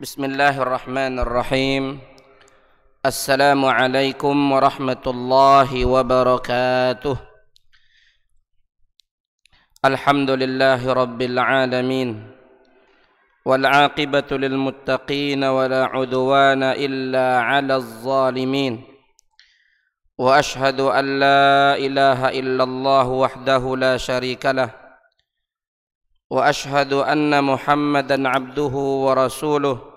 Bismillahirrahmanirrahim. Assalamualaikum warahmatullahi wabarakatuh. Alhamdulillahi rabbil alamin. Wal aqibatu lil muttaqin wa la udwana illa 'alal zalimin. Wa ashhadu an la ilaha illallah wahdahu la syarika lah. Wa ashhadu anna Muhammadan abduhu wa rasuluh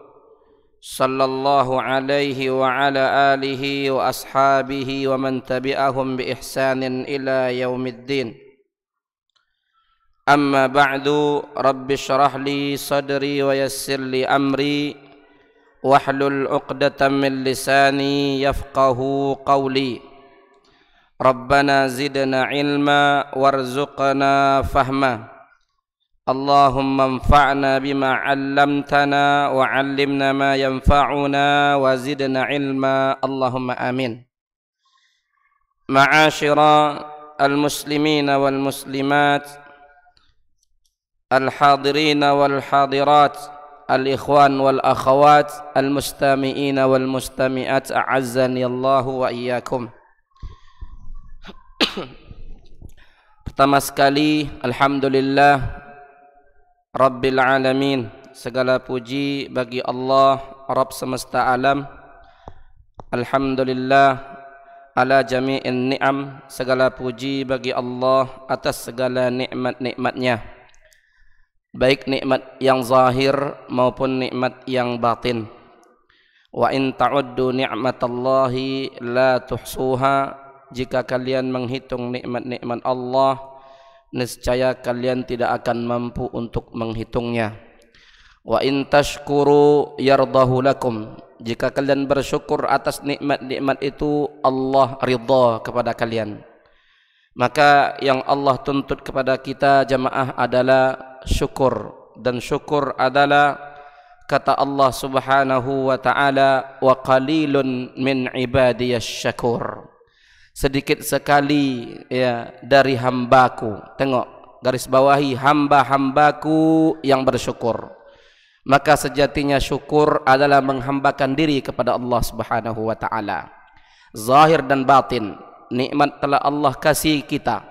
sallallahu alaihi wa ala alihi wa ashabihi wa man tabi'ahum bi ihsanin ila yaumiddin. Amma ba'du, rabbi syrah li sadri wa yassir li amri wahlul 'uqdatam min lisani yafqahu qawli. Rabbana zidna ilma warzuqna fahma. Allahumma anfa'na bima 'allamtana wa 'allimna ma yanfa'una wa zidna ilma. Allahumma amin. Ma'asyira al-muslimina wal muslimat, al-hadirina wal hadirat, al-ikhwan wal akhawat, al-mustami'ina wal mustami'at, a'azzani Allahu wa iyyakum. Pertama sekali, alhamdulillah Rabbil alamin, segala puji bagi Allah Rabb semesta alam. Alhamdulillah ala jami'in ni'am, segala puji bagi Allah atas segala nikmat-nikmatnya, baik nikmat yang zahir maupun nikmat yang batin. Wa in ta'uddu ni'matallahi la tuhsuha, jika kalian menghitung nikmat-nikmat Allah, niscaya kalian tidak akan mampu untuk menghitungnya. Wa in tashkuru yardahu lakum, jika kalian bersyukur atas nikmat-nikmat itu, Allah ridha kepada kalian. Maka yang Allah tuntut kepada kita jamaah adalah syukur, dan syukur adalah kata Allah Subhanahu wa taala, wa qalilun min ibadiyasy syakur. Sedikit sekali ya dari hambaku, tengok garis bawahi, hamba-hambaku yang bersyukur. Maka sejatinya syukur adalah menghambakan diri kepada Allah Subhanahu wa taala, zahir dan batin. Nikmat telah Allah kasih kita,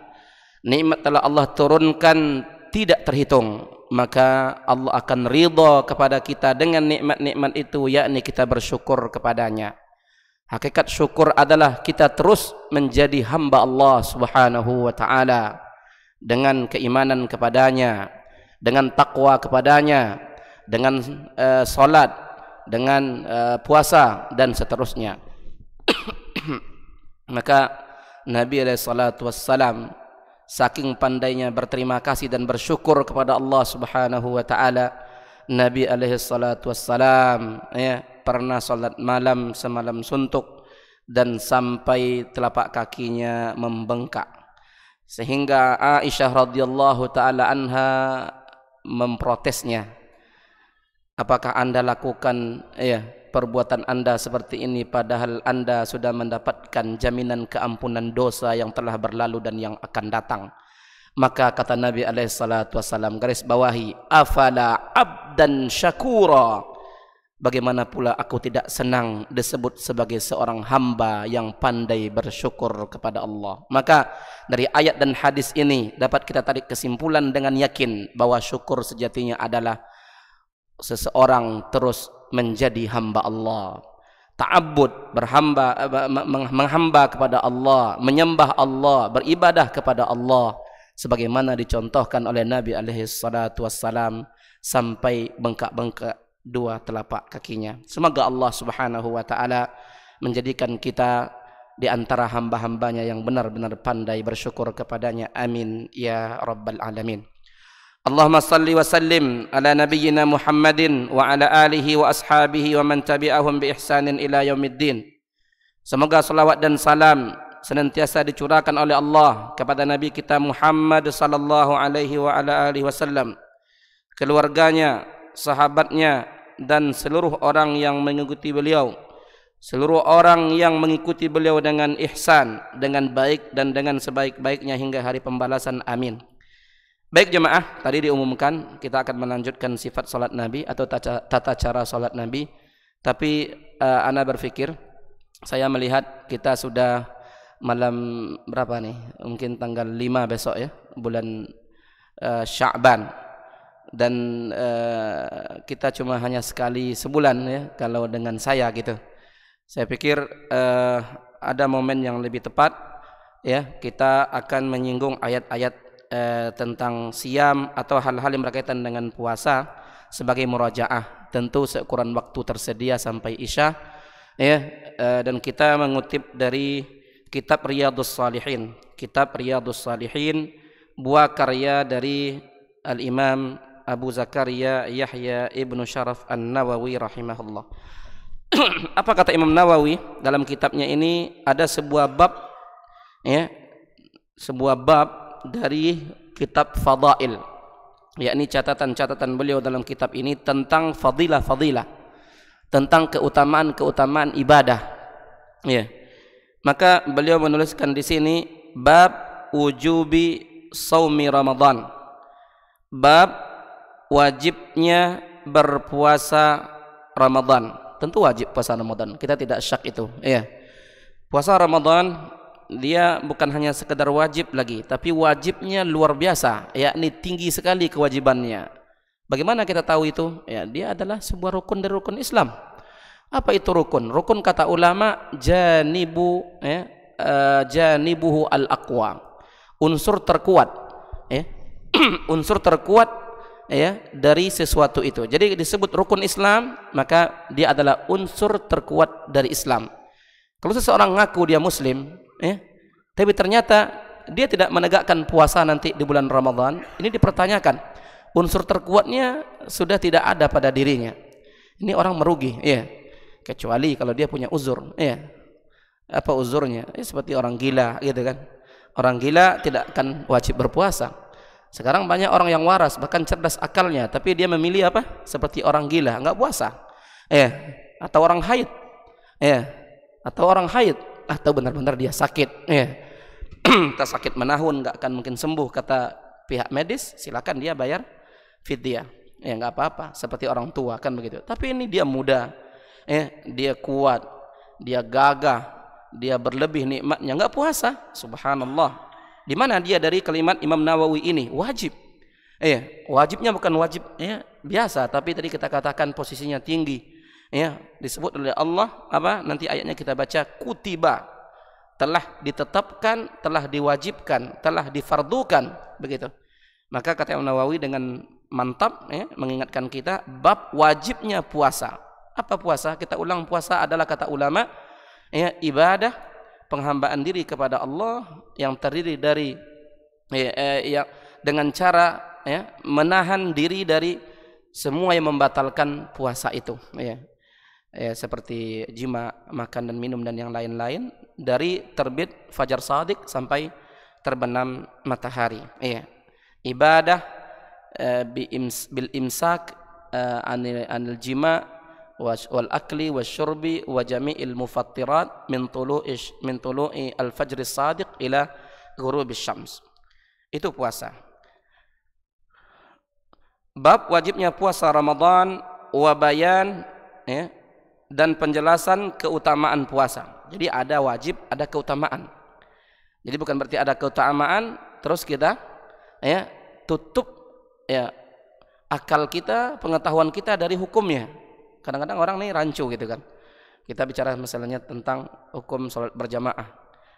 nikmat telah Allah turunkan tidak terhitung, maka Allah akan ridha kepada kita dengan nikmat-nikmat itu, yakni kita bersyukur kepadanya. Hakikat syukur adalah kita terus menjadi hamba Allah Subhanahu wa taala dengan keimanan kepadanya, dengan takwa kepadanya, dengan salat, dengan puasa dan seterusnya. Maka Nabi alaihi salatu wassalam saking pandainya berterima kasih dan bersyukur kepada Allah Subhanahu wa taala, Nabi alaihi salatu wassalam pernah salat malam semalam suntuk dan sampai telapak kakinya membengkak, sehingga Aisyah radhiyallahu taala anha memprotesnya. Apakah anda lakukan perbuatan anda seperti ini padahal anda sudah mendapatkan jaminan keampunan dosa yang telah berlalu dan yang akan datang? Maka kata Nabi alaihi salatu wassalam, garis bawahi, afala abdan syakura, bagaimana pula aku tidak senang disebut sebagai seorang hamba yang pandai bersyukur kepada Allah. Maka dari ayat dan hadis ini dapat kita tarik kesimpulan dengan yakin bahwa syukur sejatinya adalah seseorang terus menjadi hamba Allah, ta'abbud, menghamba kepada Allah, menyembah Allah, beribadah kepada Allah, sebagaimana dicontohkan oleh Nabi alaihi salatu wassalam sampai bengkak-bengkak dua telapak kakinya. Semoga Allah Subhanahu wa taala menjadikan kita di antara hamba-hambanya yang benar-benar pandai bersyukur kepadanya. Amin ya rabbal alamin. Allahumma salli wa sallim ala nabiyyina Muhammadin wa ala alihi wa ashabihi wa man tabi'ahum bi ihsanin ila yaumiddin. Semoga salawat dan salam senantiasa dicurahkan oleh Allah kepada Nabi kita Muhammad sallallahu alaihi wa ala alihi wasallam, keluarganya, sahabatnya, dan seluruh orang yang mengikuti beliau, seluruh orang yang mengikuti beliau dengan ihsan, dengan baik dan dengan sebaik-baiknya hingga hari pembalasan. Amin. Baik jemaah, tadi diumumkan kita akan melanjutkan sifat salat Nabi atau tata cara salat Nabi. Tapi ana berpikir, saya melihat kita sudah malam berapa nih? Mungkin tanggal 5 besok ya, bulan Sya'ban. Dan kita cuma hanya sekali sebulan ya kalau dengan saya gitu. Saya pikir ada momen yang lebih tepat ya, kita akan menyinggung ayat-ayat tentang siam atau hal-hal yang berkaitan dengan puasa sebagai murajaah. Tentu seukuran waktu tersedia sampai Isya ya, dan kita mengutip dari kitab Riyadhus Shalihin. Kitab Riyadhus Shalihin buah karya dari Al-Imam Abu Zakaria Yahya Ibnu Syaraf An-Nawawi rahimahullah. Apa kata Imam Nawawi dalam kitabnya ini? Ada sebuah bab ya, sebuah bab dari kitab Fadail, yakni catatan-catatan beliau dalam kitab ini tentang fadilah-fadilah, tentang keutamaan-keutamaan ibadah ya. Maka beliau menuliskan di sini bab wujubi shaumi Ramadan, bab wajibnya berpuasa Ramadan. Tentu wajib puasa Ramadan, kita tidak syak itu ya. Puasa Ramadan dia bukan hanya sekedar wajib lagi, tapi wajibnya luar biasa, yakni tinggi sekali kewajibannya. Bagaimana kita tahu itu? Ya, dia adalah sebuah rukun dari rukun Islam. Apa itu rukun? Rukun kata ulama janibuhu al-aqwa, unsur terkuat ya. Unsur terkuat ya dari sesuatu itu. Jadi disebut rukun Islam, maka dia adalah unsur terkuat dari Islam. Kalau seseorang ngaku dia muslim tapi ternyata dia tidak menegakkan puasa nanti di bulan Ramadan, ini dipertanyakan. Unsur terkuatnya sudah tidak ada pada dirinya. Ini orang merugi ya. Kecuali kalau dia punya uzur ya. Apa uzurnya? Seperti orang gila gitu kan. Orang gila tidak akan wajib berpuasa. Sekarang banyak orang yang waras, bahkan cerdas akalnya, tapi dia memilih apa? Seperti orang gila, enggak puasa. Atau orang haid. Atau orang haid, atau benar-benar dia sakit ya. Tak sakit menahun, enggak akan mungkin sembuh kata pihak medis, silakan dia bayar fidyah. Ya enggak apa-apa, seperti orang tua kan begitu. Tapi ini dia muda. Dia kuat, dia gagah, dia berlebih nikmatnya, enggak puasa. Subhanallah. Di mana dia dari kalimat Imam Nawawi ini? Wajib. Wajibnya bukan wajib biasa, tapi tadi kita katakan posisinya tinggi. Disebut oleh Allah apa? Nanti ayatnya kita baca, kutiba, telah ditetapkan, telah diwajibkan, telah difardukan, begitu. Maka kata Imam Nawawi dengan mantap mengingatkan kita bab wajibnya puasa. Apa puasa? Kita ulang, puasa adalah kata ulama ibadah penghambaan diri kepada Allah yang terdiri dari dengan cara menahan diri dari semua yang membatalkan puasa itu seperti jima, makan dan minum dan yang lain-lain, dari terbit fajar shadiq sampai terbenam matahari. Ibadah bil imsak anil jima wal akli wasyurbi wa jami'il mufattirat min tulu'i al fajr shadiq ila ghurubis syams. Itu puasa. Bab wajibnya puasa Ramadan wa bayan dan penjelasan keutamaan puasa. Jadi ada wajib, ada keutamaan. Jadi bukan berarti ada keutamaan terus kita tutup akal kita, pengetahuan kita dari hukumnya. Kadang-kadang orang nih rancu gitu kan. Kita bicara misalnya tentang hukum salat berjamaah.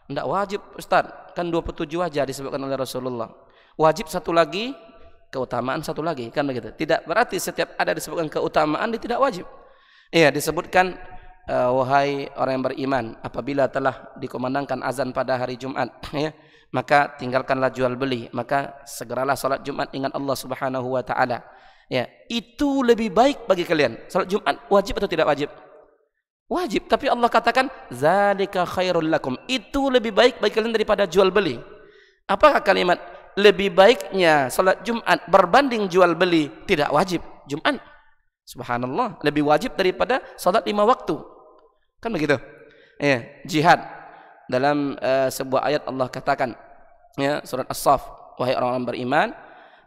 Enggak wajib Ustaz, kan 27 aja disebutkan oleh Rasulullah. Wajib satu lagi, keutamaan satu lagi, kan begitu. Tidak berarti setiap ada disebutkan keutamaan dia tidak wajib. Disebutkan wahai orang yang beriman, apabila telah dikumandangkan azan pada hari Jumat maka tinggalkanlah jual beli, maka segeralah salat Jumat, ingat Allah Subhanahu wa taala. Itu lebih baik bagi kalian. Salat Jumat wajib atau tidak wajib? Wajib, tapi Allah katakan zalika khairul lakum. Itu lebih baik bagi kalian daripada jual beli. Apakah kalimat lebih baiknya salat Jumat berbanding jual beli tidak wajib Jumat? Subhanallah, lebih wajib daripada salat 5 waktu. Kan begitu? Jihad. Dalam sebuah ayat Allah katakan surat As-Saff, wahai orang-orang beriman,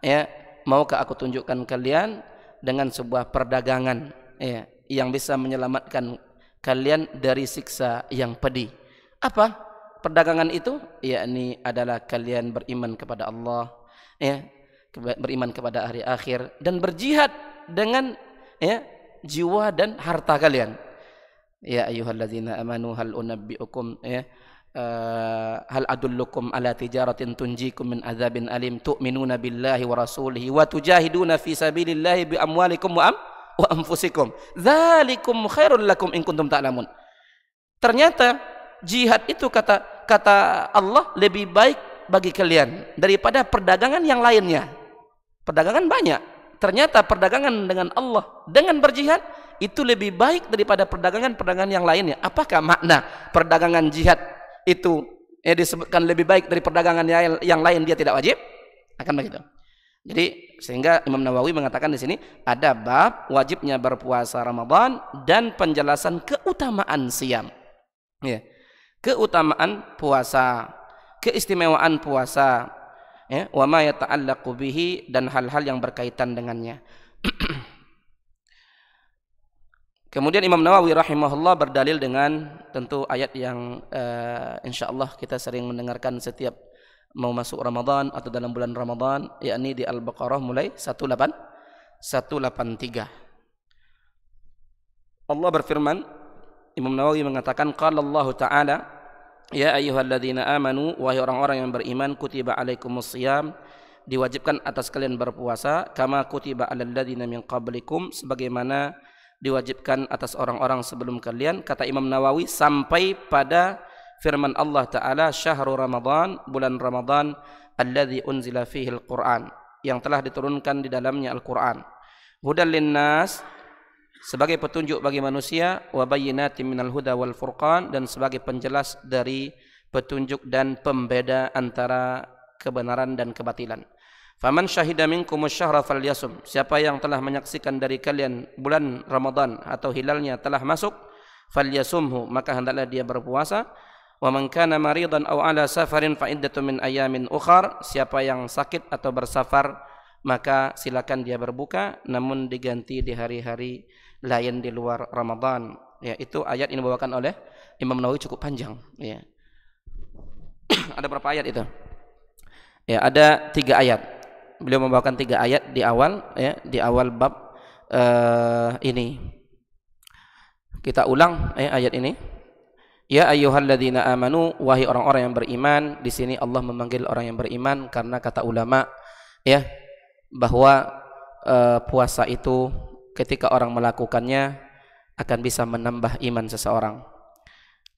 ya, maukah aku tunjukkan kalian dengan sebuah perdagangan, ya, yang bisa menyelamatkan kalian dari siksa yang pedih. Apa perdagangan itu? Yakni adalah kalian beriman kepada Allah, ya, beriman kepada hari akhir dan berjihad dengan, ya, jiwa dan harta kalian. Ya ayyuhalladzina amanu hal unabbiukum, ya, hal adullukum ala tijaratin tunjikum min adzabin alim tu'minuna billahi wa rasulihi wa tujahiduna fi sabilillahi bi amwalikum wa anfusikum dzalikum khairul lakum in kuntum ta'lamun. Ternyata jihad itu kata Allah lebih baik bagi kalian daripada perdagangan yang lainnya. Perdagangan banyak. Ternyata perdagangan dengan Allah dengan berjihad itu lebih baik daripada perdagangan yang lainnya. Apakah makna perdagangan jihad itu disebutkan lebih baik dari perdagangan yang lain dia tidak wajib? Akan begitu. Jadi sehingga Imam Nawawi mengatakan di sini ada bab wajibnya berpuasa Ramadan dan penjelasan keutamaan siam. Ya. Keutamaan puasa, keistimewaan puasa, ya, wa ma yata'allaqu bihi, dan hal-hal yang berkaitan dengannya. Kemudian Imam Nawawi rahimahullah berdalil dengan tentu ayat yang insyaallah kita sering mendengarkan setiap mau masuk Ramadan atau dalam bulan Ramadan, yakni di Al-Baqarah mulai 183. Allah berfirman, Imam Nawawi mengatakan, qala Allah Ta'ala, ya ayyuhalladzina amanu, wahai orang-orang yang beriman, kutiba alaikumusiyam, diwajibkan atas kalian berpuasa, kama kutiba alal ladzina min qablikum, sebagaimana diwajibkan atas orang-orang sebelum kalian. Kata Imam Nawawi sampai pada firman Allah Ta'ala, syahrul Ramadan, bulan Ramadan, alladzi unzila fihi al-Qur'an, yang telah diturunkan di dalamnya Al-Qur'an, hudal linnas, sebagai petunjuk bagi manusia, wa bayyinatin minal huda wal furqan, dan sebagai penjelas dari petunjuk dan pembeda antara kebenaran dan kebatilan. Faman syahida minkumus syahra falyasum, siapa yang telah menyaksikan dari kalian bulan Ramadan atau hilalnya telah masuk, falyasumhu, maka hendaklah dia berpuasa. Wa man kana maridan aw ala safarin fa iddatun min ayamin ukhar, siapa yang sakit atau bersafar maka silakan dia berbuka, namun diganti di hari-hari lain di luar Ramadan. Ya, itu ayat ini dibawakan oleh Imam Nawawi cukup panjang. Ya. Ada berapa ayat itu? Ya, ada 3 ayat. Beliau membawakan 3 ayat di awal, ya, di awal bab ini. Kita ulang ayat ini. Ya ayyuhalladzina amanu, wahai orang-orang yang beriman. Di sini Allah memanggil orang yang beriman karena kata ulama, ya, bahwa puasa itu ketika orang melakukannya akan bisa menambah iman seseorang.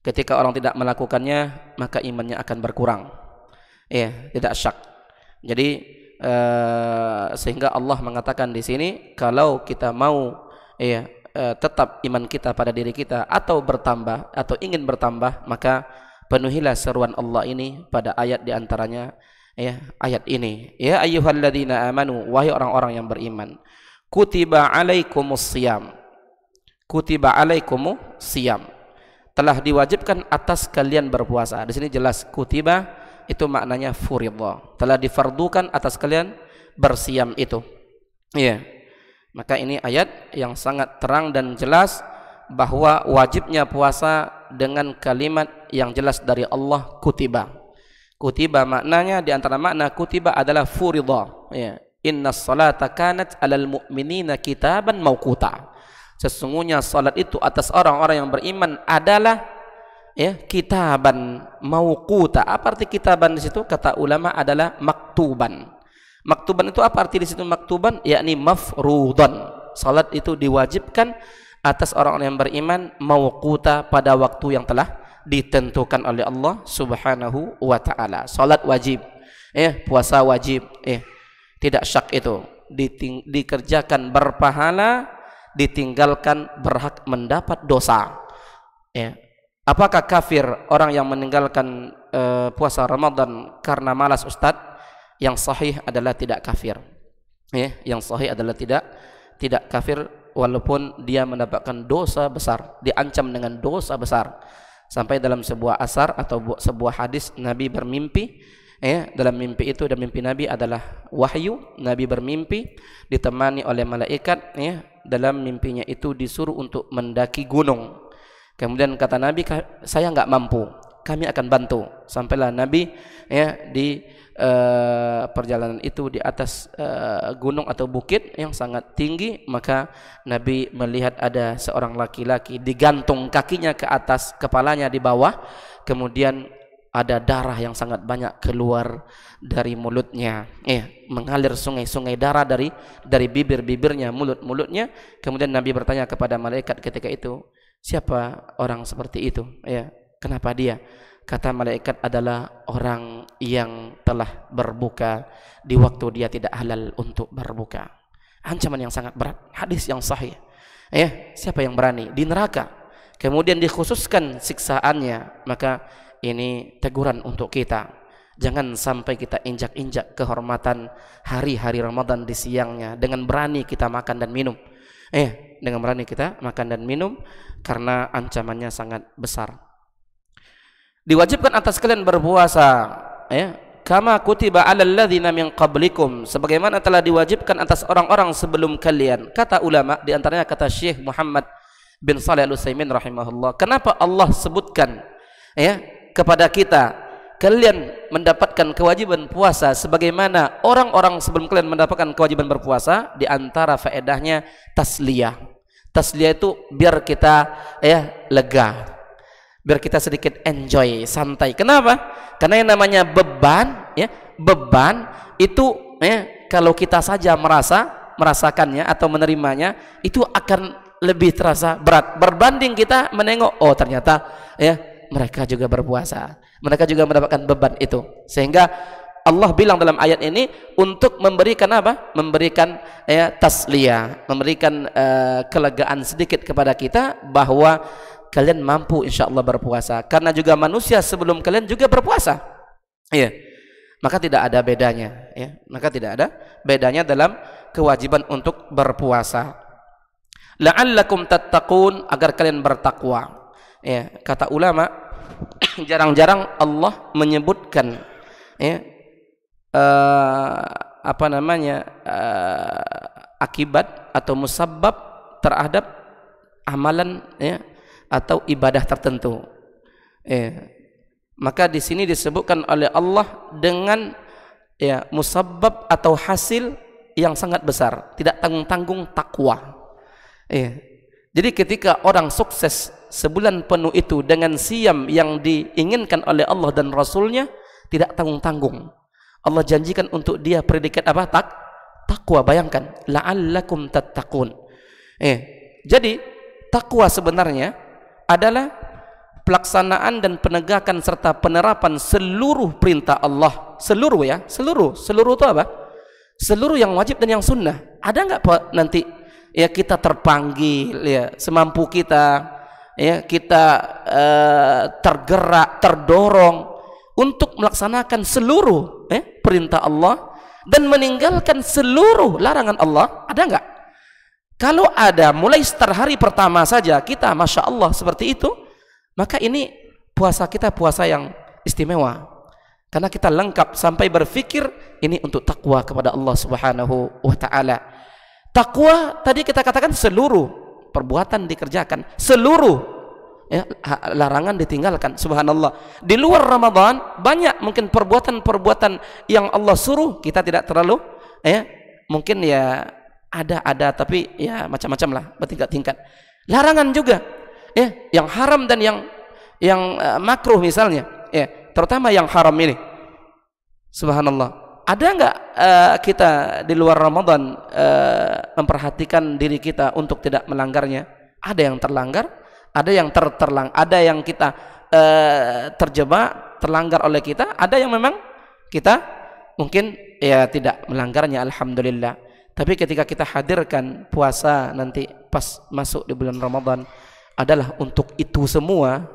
Ketika orang tidak melakukannya, maka imannya akan berkurang. Ya, tidak syak. Jadi sehingga Allah mengatakan di sini, kalau kita mau, ya, tetap iman kita pada diri kita atau bertambah atau ingin bertambah, maka penuhilah seruan Allah ini pada ayat diantaranya, ya, ayat ini, ya ayyuhalladzina amanu, wahai orang-orang yang beriman, kutiba alaikumusiyam, kutiba alaikumusiyam, telah diwajibkan atas kalian berpuasa. Di sini jelas kutiba itu maknanya furidha, telah difardukan atas kalian bersiam itu. Ya. Maka ini ayat yang sangat terang dan jelas bahwa wajibnya puasa dengan kalimat yang jelas dari Allah, kutiba. Kutiba maknanya, di antara makna kutiba adalah furidha. Ya. Innas salata kanat alal mu'minina kitaban mauquta. Sesungguhnya salat itu atas orang-orang yang beriman adalah, ya, kitaban mauquta. Apa arti kitaban di situ? Kata ulama adalah maktuban. Maktuban itu apa arti di situ maktuban? Yakni mafrudan. Salat itu diwajibkan atas orang-orang yang beriman, mauquta, pada waktu yang telah ditentukan oleh Allah Subhanahu wa taala. Salat wajib, puasa wajib, tidak syak itu. Dikerjakan berpahala, ditinggalkan berhak mendapat dosa. Ya. Apakah kafir orang yang meninggalkan puasa Ramadan karena malas, Ustadz? Yang sahih adalah tidak kafir. Ya, yang sahih adalah tidak kafir, walaupun dia mendapatkan dosa besar, diancam dengan dosa besar. Sampai dalam sebuah asar atau sebuah hadis Nabi bermimpi, Ya, dalam mimpi itu, dan mimpi Nabi adalah wahyu. Nabi bermimpi ditemani oleh malaikat, ya. Dalam mimpinya itu disuruh untuk mendaki gunung. Kemudian kata Nabi, saya nggak mampu, kami akan bantu. Sampailah Nabi, ya, di perjalanan itu di atas gunung atau bukit yang sangat tinggi. Maka Nabi melihat ada seorang laki-laki digantung kakinya ke atas, kepalanya di bawah. Kemudian ada darah yang sangat banyak keluar dari mulutnya, mengalir sungai-sungai darah dari bibir-bibirnya, mulut-mulutnya. Kemudian Nabi bertanya kepada malaikat ketika itu, siapa orang seperti itu? Ya, kenapa dia? Kata malaikat, adalah orang yang telah berbuka di waktu dia tidak halal untuk berbuka. Ancaman yang sangat berat, hadis yang sahih. Siapa yang berani? Di neraka. Kemudian dikhususkan siksaannya. Maka ini teguran untuk kita. Jangan sampai kita injak-injak kehormatan hari-hari Ramadan di siangnya dengan berani kita makan dan minum. Dengan berani kita makan dan minum, karena ancamannya sangat besar. Diwajibkan atas kalian berpuasa, kama kutiba 'alal ladzina min qablikum, sebagaimana telah diwajibkan atas orang-orang sebelum kalian. Kata ulama, di antaranya kata Syekh Muhammad bin Shalih Al-Utsaimin rahimahullah, kenapa Allah sebutkan kepada kita, kalian mendapatkan kewajiban puasa sebagaimana orang-orang sebelum kalian mendapatkan kewajiban berpuasa? Di antara faedahnya tasliyah. Tasliyah itu biar kita lega, biar kita sedikit enjoy, santai. Kenapa? Karena yang namanya beban, beban itu kalau kita saja merasakannya atau menerimanya, itu akan lebih terasa berat berbanding kita menengok, oh ternyata mereka juga berpuasa, mereka juga mendapatkan beban itu. Sehingga Allah bilang dalam ayat ini untuk memberikan apa? Memberikan tasliyah, memberikan kelegaan sedikit kepada kita bahwa kalian mampu insyaallah berpuasa, karena juga manusia sebelum kalian juga berpuasa. Maka tidak ada bedanya, maka tidak ada bedanya dalam kewajiban untuk berpuasa. La'allakum tattaqun, agar kalian bertakwa. Kata ulama, jarang-jarang Allah menyebutkan akibat atau musabbab terhadap amalan atau ibadah tertentu. Maka di sini disebutkan oleh Allah dengan musabbab atau hasil yang sangat besar, tidak tanggung-tanggung, takwa. Jadi ketika orang sukses sebulan penuh itu dengan siam yang diinginkan oleh Allah dan Rasulnya, tidak tanggung-tanggung, Allah janjikan untuk dia predikat apa? Takwa. Bayangkan, la'allakum tattaqun. Jadi takwa sebenarnya adalah pelaksanaan dan penegakan serta penerapan seluruh perintah Allah. Seluruh itu apa? Seluruh yang wajib dan yang sunnah. Ada nggak nanti kita terpanggil semampu kita, kita tergerak, terdorong untuk melaksanakan seluruh perintah Allah dan meninggalkan seluruh larangan Allah? Ada nggak? Kalau ada, mulai start hari pertama saja kita masya Allah seperti itu, maka ini puasa kita puasa yang istimewa, karena kita lengkap sampai berpikir ini untuk takwa kepada Allah Subhanahu wa Ta'ala. Takwa tadi kita katakan seluruh perbuatan dikerjakan, seluruh larangan ditinggalkan. Subhanallah, di luar Ramadan banyak mungkin perbuatan-perbuatan yang Allah suruh kita tidak terlalu mungkin ada tapi macam-macam lah, bertingkat-tingkat. Larangan juga yang haram dan yang makruh misalnya, terutama yang haram ini. Subhanallah, ada nggak kita di luar Ramadan memperhatikan diri kita untuk tidak melanggarnya? Ada yang terlanggar, ada yang ada yang kita terjebak, terlanggar oleh kita, ada yang memang kita mungkin tidak melanggarnya, alhamdulillah. Tapi ketika kita hadirkan puasa nanti pas masuk di bulan Ramadan adalah untuk itu semua,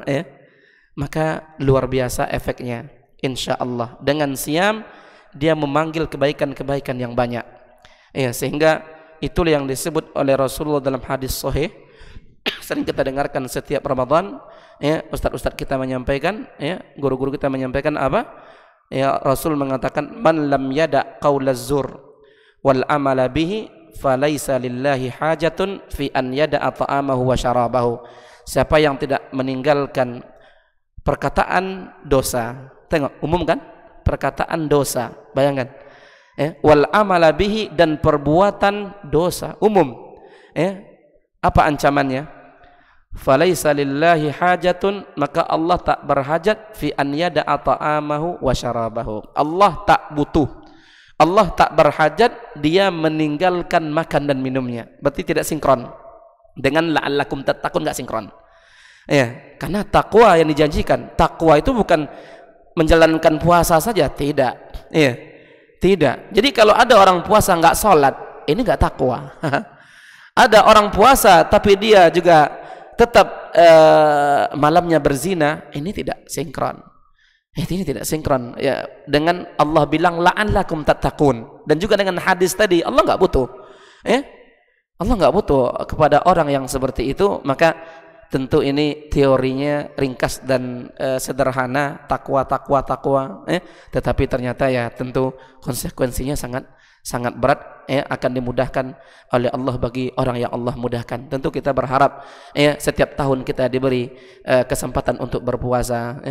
maka luar biasa efeknya insyaallah. Dengan siam dia memanggil kebaikan-kebaikan yang banyak, sehingga itulah yang disebut oleh Rasulullah dalam hadis sahih, sering kita dengarkan setiap Ramadan, ustaz-ustaz kita menyampaikan, guru-guru kita menyampaikan apa? Ya, Rasul mengatakan man lam yada qaulaz zur wal amala bihi falaisa lillahi hajatun fi an yada'a ta'amahu wa syarabahu. Siapa yang tidak meninggalkan perkataan dosa, tengok umum kan, perkataan dosa, bayangkan, wal amala bihi, dan perbuatan dosa umum, apa ancamannya? Falaisa lillahi hajatun, maka Allah tak berhajat fi an yada'a ta'amahu wa syarabahu. Allah tak butuh, Allah tak berhajat dia meninggalkan makan dan minumnya. Berarti tidak sinkron dengan la'allakum tattaqun, enggak sinkron. Ya, karena takwa yang dijanjikan, takwa itu bukan menjalankan puasa saja, tidak. Ya, tidak. Jadi kalau ada orang puasa enggak sholat, ini enggak takwa. Ada orang puasa tapi dia juga tetap malamnya berzina, ini tidak sinkron. Ini tidak sinkron ya, dengan Allah bilang la'allakum tattaqun, dan juga dengan hadis tadi Allah enggak butuh. Allah enggak butuh kepada orang yang seperti itu. Maka tentu ini teorinya ringkas dan sederhana, takwa, tetapi ternyata ya tentu konsekuensinya sangat berat, akan dimudahkan oleh Allah bagi orang yang Allah mudahkan. Tentu kita berharap setiap tahun kita diberi kesempatan untuk berpuasa,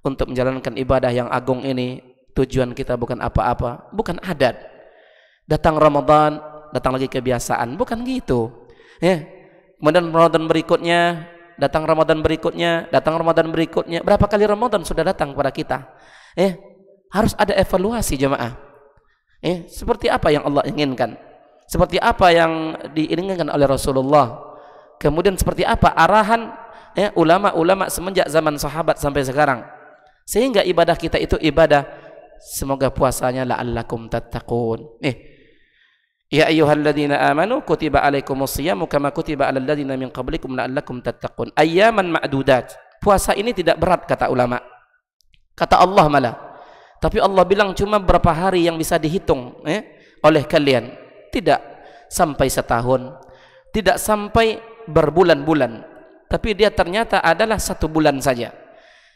untuk menjalankan ibadah yang agung ini. Tujuan kita bukan apa-apa, bukan adat. Datang Ramadan, datang lagi kebiasaan, bukan gitu. Kemudian Ramadan berikutnya, datang Ramadan berikutnya, datang Ramadan berikutnya. Berapa kali Ramadan sudah datang kepada kita? Harus ada evaluasi jemaah. Seperti apa yang Allah inginkan, seperti apa yang diinginkan oleh Rasulullah, kemudian seperti apa arahan ulama-ulama semenjak zaman sahabat sampai sekarang, sehingga ibadah kita itu ibadah. Semoga puasanya la'allakum tattaqun. Ya ayyuhalladzina amanu kutiba alaikumus shiyamu kama kutiba alal ladzina min qablikum la'allakum tattaqun ayyaman ma'dudat. Puasa ini tidak berat kata ulama, kata Allah malah. Tapi Allah bilang cuma berapa hari yang bisa dihitung oleh kalian. Tidak sampai setahun, tidak sampai berbulan-bulan, tapi dia ternyata adalah 1 bulan saja.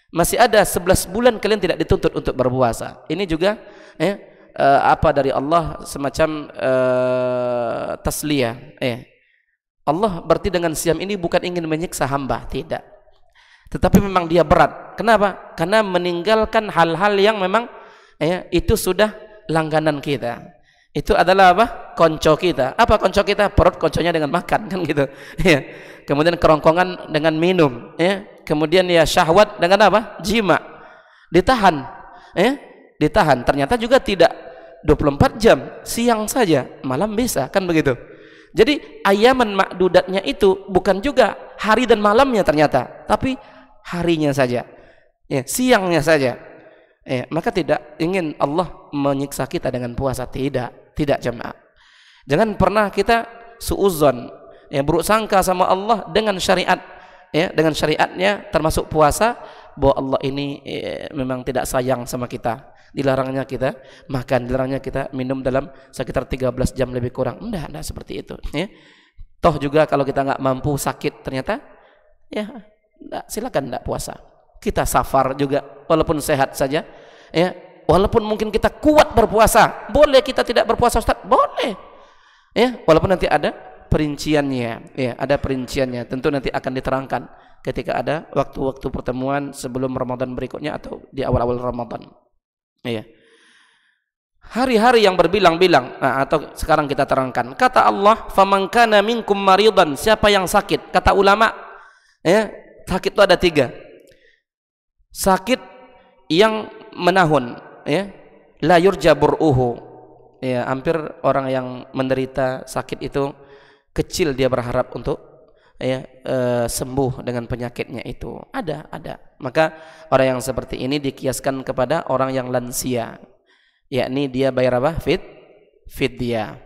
Masih ada 11 bulan kalian tidak dituntut untuk berpuasa. Ini juga apa dari Allah, semacam tasliyah. Allah berarti dengan siam ini bukan ingin menyiksa hamba, tidak. Tetapi memang dia berat. Kenapa? Karena meninggalkan hal-hal yang memang itu sudah langganan kita. Itu adalah apa? Konco kita. Apa konco kita? Perut konconya dengan makan, kan gitu. Kemudian kerongkongan dengan minum. Kemudian ya syahwat dengan apa? Jima. Ditahan. Ditahan. Ternyata juga tidak 24 jam, siang saja, malam bisa, kan begitu. Jadi ayaman makdudatnya itu bukan juga hari dan malamnya ternyata, tapi harinya saja, siangnya saja. Maka tidak ingin Allah menyiksa kita dengan puasa, tidak jemaah. Jangan pernah kita suudzon, buruk sangka sama Allah dengan syariat, dengan syariatnya termasuk puasa, bahwa Allah ini memang tidak sayang sama kita. Dilarangnya kita makan, dilarangnya kita minum dalam sekitar 13 jam lebih kurang. Enggak seperti itu. Toh juga kalau kita nggak mampu, sakit ternyata, silakan enggak puasa. Kita safar juga, walaupun sehat saja, walaupun mungkin kita kuat berpuasa, boleh kita tidak berpuasa, Ustaz, boleh. Walaupun nanti ada perinciannya, ada perinciannya. Tentu nanti akan diterangkan ketika ada waktu-waktu pertemuan sebelum Ramadan berikutnya atau di awal-awal Ramadan. Hari-hari yang berbilang-bilang. Atau sekarang kita terangkan. Kata Allah, "Faman kana minkum maridan", siapa yang sakit? Kata ulama, sakit itu ada 3. Sakit yang menahun, la yurja bur'uhu. Hampir orang yang menderita sakit itu kecil dia berharap untuk sembuh dengan penyakitnya itu. Ada. Maka orang yang seperti ini dikiaskan kepada orang yang lansia, yakni dia bayar apa? Fidyah.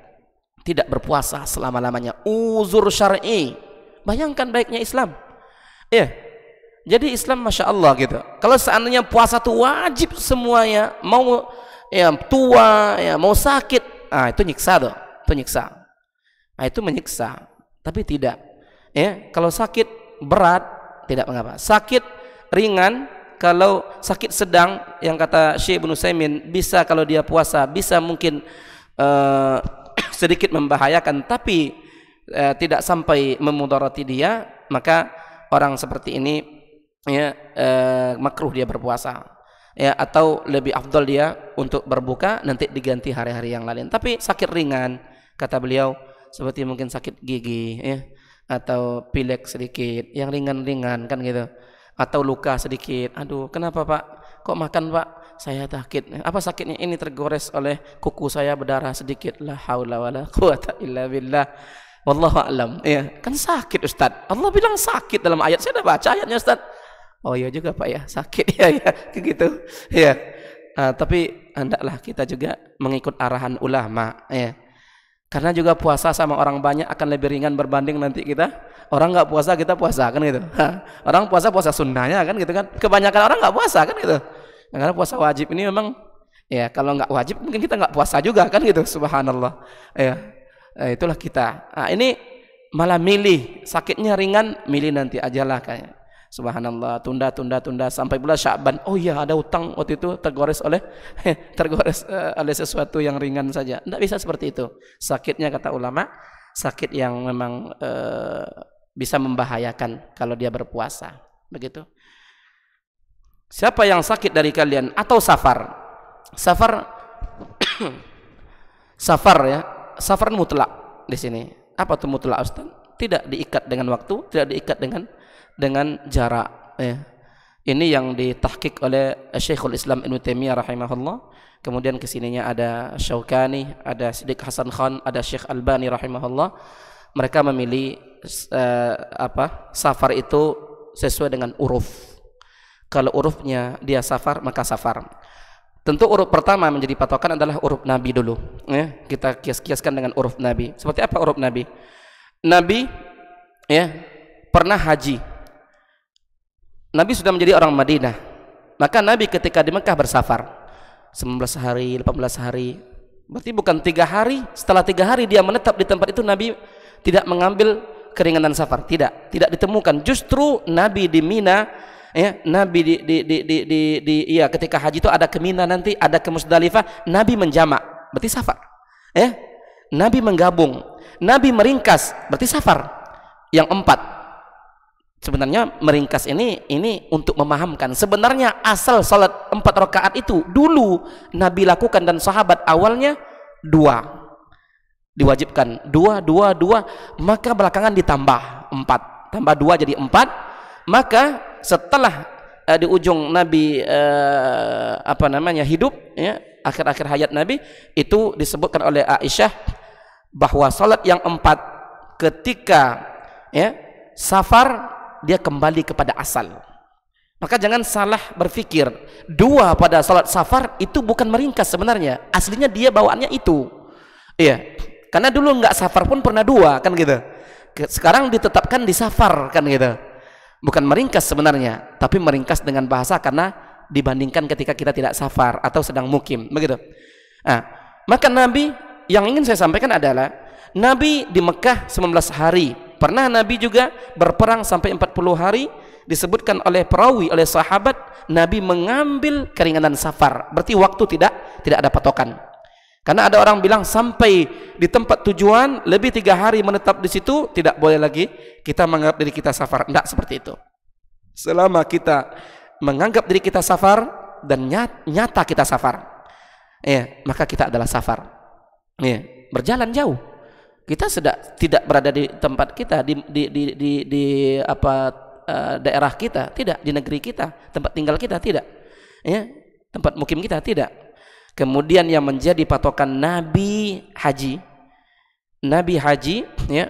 Tidak berpuasa selama-lamanya. Uzur syar'i. Bayangkan baiknya Islam. Jadi Islam Masya Allah gitu. Kalau seandainya puasa itu wajib semuanya, mau tua, mau sakit, itu nyiksa tuh. Itu nyiksa. Itu menyiksa. Tapi tidak. Kalau sakit berat tidak mengapa, sakit ringan kalau sakit sedang yang kata Syekh Ibnu Utsaimin bisa kalau dia puasa bisa mungkin sedikit membahayakan tapi tidak sampai memudarati dia, maka orang seperti ini ya makruh dia berpuasa ya, atau lebih afdal dia untuk berbuka nanti diganti hari-hari yang lain. Tapi sakit ringan kata beliau seperti mungkin sakit gigi ya, atau pilek sedikit yang ringan-ringan kan gitu, atau luka sedikit, aduh kenapa Pak kok makan Pak, saya sakit, apa sakitnya, ini tergores oleh kuku saya berdarah sedikit, la haula wala quwata illa billah, wallahu a'lam ya, kan sakit Ustaz, Allah bilang sakit dalam ayat, saya udah baca ayatnya Ustaz, oh iya juga Pak ya sakit ya gitu ya. Tapi hendaklah kita juga mengikut arahan ulama ya, karena juga puasa sama orang banyak akan lebih ringan berbanding nanti kita orang nggak puasa kita puasa kan gitu. Orang puasa sunnahnya kan gitu kan, kebanyakan orang nggak puasa kan gitu, karena puasa wajib ini memang ya, kalau nggak wajib mungkin kita nggak puasa juga kan gitu, subhanallah ya. Itulah kita. Ini malah milih sakitnya ringan, milih nanti ajalah kayak subhanallah, tunda sampai bulan Sya'ban, oh iya ada utang waktu itu tergores oleh sesuatu yang ringan saja. Tidak bisa seperti itu. Sakitnya kata ulama sakit yang memang bisa membahayakan kalau dia berpuasa, begitu. Siapa yang sakit dari kalian atau safar ya, safar mutlak di sini. Apa tuh mutlak Ustaz? Tidak diikat dengan waktu, tidak diikat dengan jarak ya. Ini yang ditahqiq oleh Syekhul Islam Ibnu Taimiyah rahimahullah. Kemudian kesininya ada Syaukani, ada Siddiq Hasan Khan, ada Syekh Albani rahimahullah. Mereka memilih safar itu sesuai dengan uruf. Kalau urufnya dia safar, maka safar. Tentu uruf pertama menjadi patokan adalah uruf Nabi dulu ya. Kita kias-kiaskan dengan uruf Nabi. Seperti apa uruf Nabi? Nabi ya pernah haji. Nabi sudah menjadi orang Madinah, maka Nabi ketika di Mekah bersafar 19 hari, 18 hari, berarti bukan 3 hari. Setelah 3 hari dia menetap di tempat itu, Nabi tidak mengambil keringanan safar, tidak ditemukan. Justru Nabi di Mina ya, Nabi ketika haji itu ada ke Mina, nanti ada ke Musdalifah, Nabi menjamak, berarti safar ya. Nabi menggabung, Nabi meringkas, berarti safar. Yang 4 sebenarnya meringkas ini untuk memahamkan sebenarnya asal salat 4 rakaat itu dulu Nabi lakukan dan sahabat awalnya 2 diwajibkan, 2 maka belakangan ditambah 4, tambah 2 jadi 4. Maka setelah di ujung Nabi hidup ya, akhir-akhir hayat Nabi, itu disebutkan oleh Aisyah bahwa salat yang 4 ketika ya safar dia kembali kepada asal. Maka jangan salah berpikir 2 pada salat safar itu bukan meringkas, sebenarnya aslinya dia bawaannya itu iya, karena dulu nggak safar pun pernah 2 kan gitu, sekarang ditetapkan di safar kan gitu, bukan meringkas sebenarnya, tapi meringkas dengan bahasa karena dibandingkan ketika kita tidak safar atau sedang mukim begitu. Maka Nabi, yang ingin saya sampaikan adalah Nabi di Mekah 19 hari. Pernah Nabi juga berperang sampai 40 hari. Disebutkan oleh perawi, oleh sahabat, Nabi mengambil keringanan safar. Berarti waktu tidak ada patokan. Karena ada orang bilang sampai di tempat tujuan lebih 3 hari menetap di situ, tidak boleh lagi kita menganggap diri kita safar. Tidak seperti itu. Selama kita menganggap diri kita safar dan nyata kita safar, maka kita adalah safar. Berjalan jauh. Kita tidak berada di tempat kita, di daerah kita, tidak di negeri kita, tempat tinggal kita, tidak ya, tempat mukim kita, tidak. Kemudian yang menjadi patokan Nabi haji ya.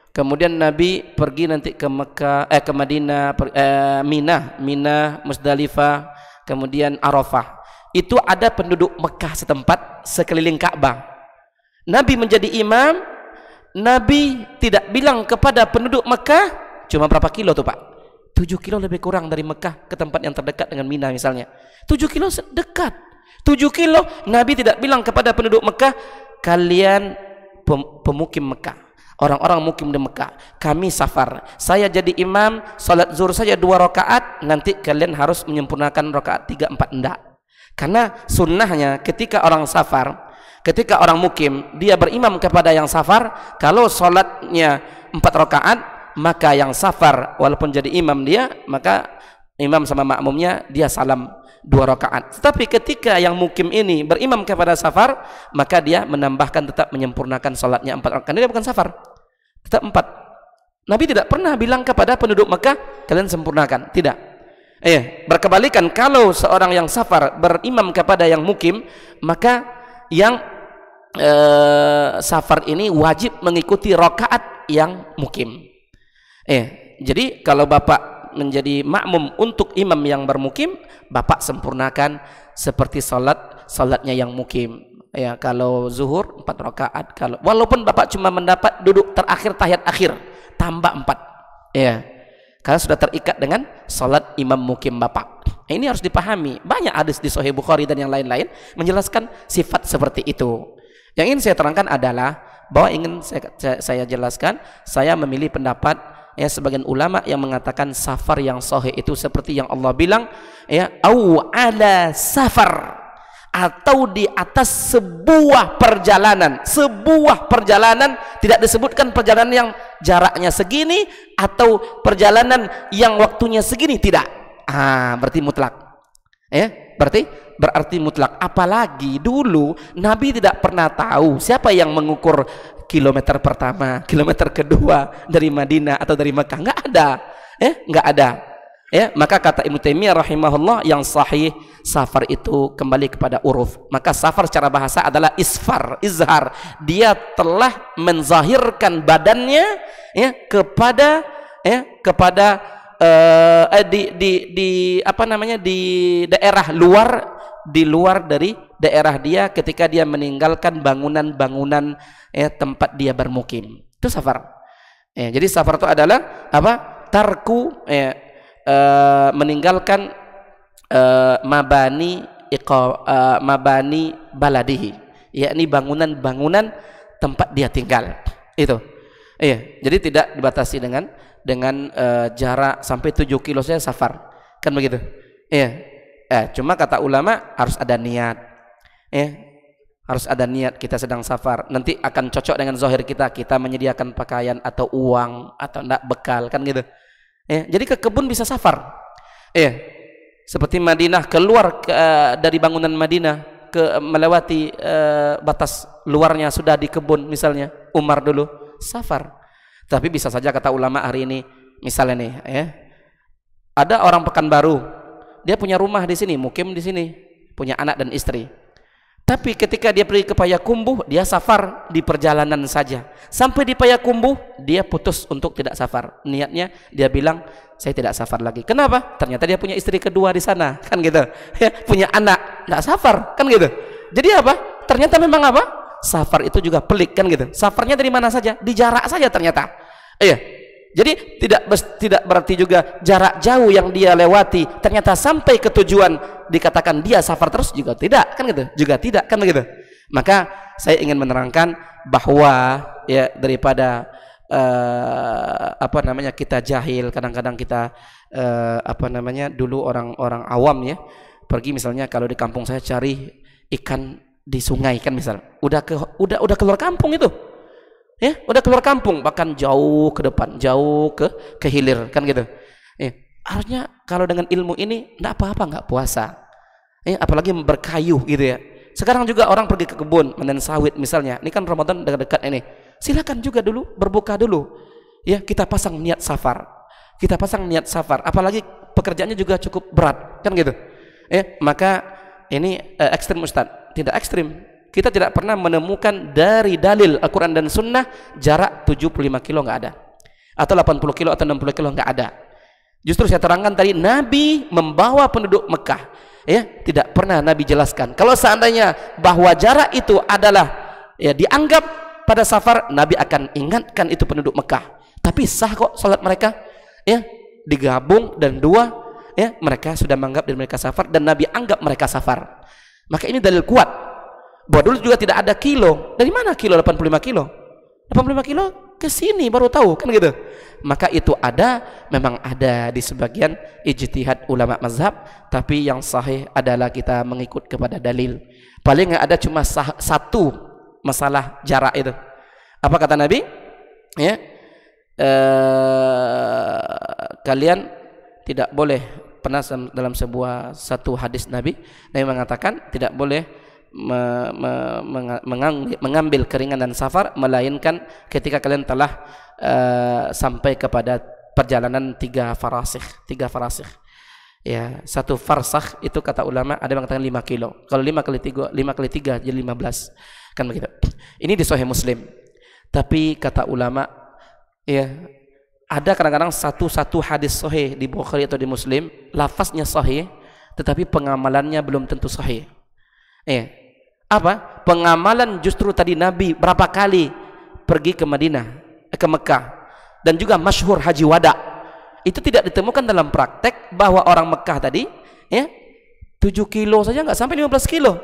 Kemudian Nabi pergi nanti ke Mekah, ke Madinah, Mina, Musdalifah, kemudian Arafah. Itu ada penduduk Mekah setempat sekeliling Ka'bah. Nabi menjadi imam. Nabi tidak bilang kepada penduduk Mekah, cuma berapa kilo tuh Pak? 7 kilo lebih kurang dari Mekah ke tempat yang terdekat dengan Mina misalnya. 7 kilo dekat. 7 kilo Nabi tidak bilang kepada penduduk Mekah, kalian pemukim Mekah, Orang-orang mukim di Mekah, kami safar, saya jadi imam, salat zuhur saja 2 rakaat, nanti kalian harus menyempurnakan rakaat 3, 4, enggak. Karena sunnahnya ketika orang safar, ketika orang mukim, dia berimam kepada yang safar, kalau salatnya 4 rakaat, maka yang safar walaupun jadi imam dia, maka imam sama makmumnya dia salam 2 rakaat. Tetapi ketika yang mukim ini berimam kepada safar, maka dia menambahkan, tetap menyempurnakan salatnya 4 rakaat. Dia bukan safar, tetap 4. Nabi tidak pernah bilang kepada penduduk Mekah, kalian sempurnakan, tidak. Berkebalikan, kalau seorang yang safar berimam kepada yang mukim, maka yang safar ini wajib mengikuti rakaat yang mukim. Jadi kalau bapak menjadi makmum untuk imam yang bermukim, bapak sempurnakan seperti salatnya yang mukim. Kalau zuhur 4 rakaat, kalau walaupun bapak cuma mendapat duduk terakhir tahiyat akhir, tambah 4. Karena sudah terikat dengan salat imam mukim bapak. Ini harus dipahami. Banyak hadis di Sahih Bukhari dan yang lain-lain menjelaskan sifat seperti itu. Yang ingin saya terangkan adalah bahwa ingin saya jelaskan, saya memilih pendapat sebagian ulama yang mengatakan safar yang sahih itu seperti yang Allah bilang, au ala safar, atau di atas sebuah perjalanan. Sebuah perjalanan, tidak disebutkan perjalanan yang jaraknya segini atau perjalanan yang waktunya segini, tidak. Berarti mutlak. Berarti mutlak. Apalagi dulu Nabi tidak pernah tahu siapa yang mengukur kilometer pertama, kilometer kedua dari Madinah atau dari Mekah. Nggak ada. Nggak ada. Maka kata Ibnu Taimiyah rahimahullah, yang sahih safar itu kembali kepada uruf. Maka safar secara bahasa adalah isfar, izhar. Dia telah menzahirkan badannya kepada di daerah luar, di luar dari daerah dia, ketika dia meninggalkan bangunan-bangunan tempat dia bermukim. Itu safar. Jadi safar itu adalah apa? Tarku meninggalkan mabani baladihi, yakni bangunan-bangunan tempat dia tinggal. Itu. Jadi tidak dibatasi dengan jarak sampai 7 kilo saja safar. Kan begitu? Cuma kata ulama harus ada niat. Harus ada niat kita sedang safar. Nanti akan cocok dengan zahir kita menyediakan pakaian atau uang atau enggak bekal, kan gitu. Jadi ke kebun bisa safar. Seperti Madinah, keluar dari bangunan Madinah melewati batas luarnya sudah di kebun misalnya. Umar dulu safar. Tapi bisa saja kata ulama hari ini, misalnya nih, ada orang Pekanbaru, dia punya rumah di sini, mukim di sini, punya anak dan istri. Tapi ketika dia pergi ke Payakumbuh, dia safar di perjalanan saja. Sampai di Payakumbuh, dia putus untuk tidak safar. Niatnya dia bilang, saya tidak safar lagi. Kenapa? Ternyata dia punya istri kedua di sana, kan gitu. Punya anak, nggak safar, kan gitu. Jadi apa? Ternyata memang apa? Safar itu juga pelik, kan gitu. Safarnya dari mana saja? Di jarak saja ternyata. Jadi tidak berarti juga jarak jauh yang dia lewati ternyata sampai ke tujuan dikatakan dia safar terus, juga tidak, kan gitu. Juga tidak, kan begitu. Maka saya ingin menerangkan bahwa daripada kita jahil, kadang-kadang kita dulu orang-orang awam pergi misalnya, kalau di kampung saya cari ikan di sungai, kan misal udah keluar kampung itu. Udah keluar kampung, bahkan jauh ke depan, jauh ke hilir, kan gitu. Harusnya kalau dengan ilmu ini enggak apa-apa, enggak puasa. Apalagi berkayu gitu ya. Sekarang juga orang pergi ke kebun menen sawit misalnya. Ini kan Ramadan dekat-dekat ini. Silakan juga dulu berbuka dulu. Kita pasang niat safar. Kita pasang niat safar. Apalagi pekerjaannya juga cukup berat, kan gitu. Maka ini ekstrim Ustaz. Tidak ekstrim. Kita tidak pernah menemukan dari dalil Al-Quran dan Sunnah jarak 75 kilo, nggak ada, atau 80 kilo atau 60 kilo, nggak ada. Justru saya terangkan tadi, Nabi membawa penduduk Mekah, tidak pernah Nabi jelaskan. Kalau seandainya bahwa jarak itu adalah dianggap pada safar, Nabi akan ingatkan itu penduduk Mekah. Tapi sah kok salat mereka, digabung dan dua, mereka sudah menganggap diri mereka safar dan Nabi anggap mereka safar. Maka ini dalil kuat bahwa dulu juga tidak ada kilo. Dari mana kilo 85 kilo? 85 kilo ke sini baru tahu kan gitu. Maka itu memang ada di sebagian ijtihad ulama mazhab, tapi yang sahih adalah kita mengikut kepada dalil. Paling ada cuma satu masalah jarak itu. Apa kata Nabi? Ya, kalian tidak boleh, pernah dalam satu hadis Nabi mengatakan tidak boleh mengambil keringanan safar melainkan ketika kalian telah sampai kepada perjalanan 3 farasikh. Ya, 1 farsakh itu kata ulama ada yang mengatakan 5 kilo. Kalau 5 kali 3 jadi 15. Kan begitu. Ini di Sahih Muslim. Tapi kata ulama, ya, ada kadang-kadang satu hadis sahih di Bukhari atau di Muslim, lafaznya sahih, tetapi pengamalannya belum tentu sahih. Apa? Pengamalan justru tadi Nabi berapa kali pergi ke Madinah, ke Mekah, dan juga masyhur haji wada. Itu tidak ditemukan dalam praktek bahwa orang Mekah tadi, ya, 7 kilo saja nggak sampai 15 kilo.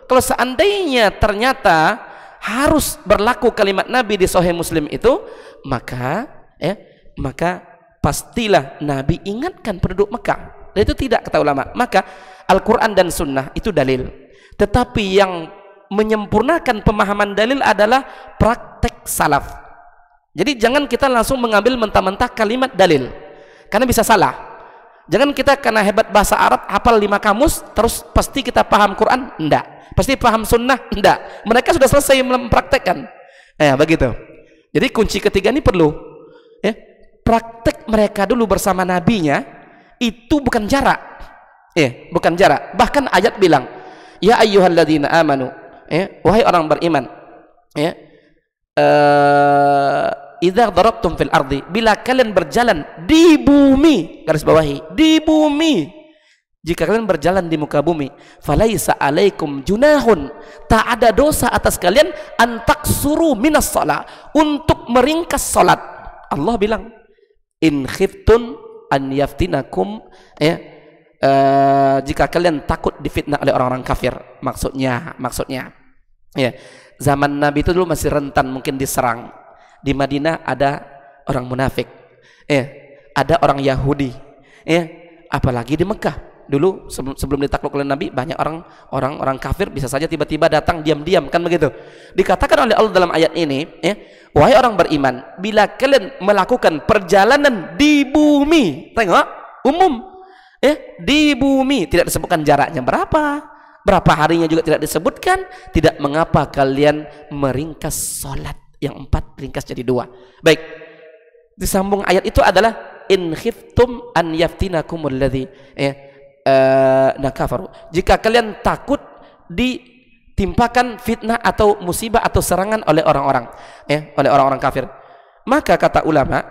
Kalau seandainya ternyata harus berlaku kalimat Nabi di Sahih Muslim itu, maka pastilah Nabi ingatkan penduduk Mekah. Dan itu tidak, kata ulama. Maka Al-Quran dan Sunnah itu dalil. Tetapi yang menyempurnakan pemahaman dalil adalah praktek salaf. Jadi jangan kita langsung mengambil mentah-mentah kalimat dalil, karena bisa salah. Jangan kita karena hebat bahasa Arab hafal 5 kamus terus pasti kita paham Quran, enggak. Pasti paham sunnah, enggak. Mereka sudah selesai mempraktekkan. Begitu. Jadi kunci ketiga ini perlu, ya, praktek mereka dulu bersama nabinya itu bukan jarak. Bukan jarak. Bahkan ayat bilang, ya ayyuhalladzina amanu, wahai orang beriman, idza darabtum fil ardi, bila kalian berjalan di bumi, garis bawahi, di bumi, jika kalian berjalan di muka bumi, falaisa alaikum junahun, tak ada dosa atas kalian antaksuru minas shalah, untuk meringkas salat. Allah bilang, in khiftun an yaftinakum, jika kalian takut difitnah oleh orang-orang kafir. Maksudnya ya, zaman Nabi itu dulu masih rentan mungkin diserang. Di Madinah ada orang munafik, ada orang Yahudi, apalagi di Mekah dulu sebelum ditakluk oleh Nabi, banyak orang kafir bisa saja tiba-tiba datang diam-diam, kan begitu. Dikatakan oleh Allah dalam ayat ini, wahai orang beriman, bila kalian melakukan perjalanan di bumi, tengok umum, di bumi, tidak disebutkan jaraknya berapa harinya juga tidak disebutkan, tidak mengapa kalian meringkas salat yang 4 ringkas jadi 2. Baik, disambung ayat itu adalah in khiftum an yaftinakumul ladzi nakafaru, jika kalian takut ditimpakan fitnah atau musibah atau serangan oleh orang-orang kafir. Maka kata ulama,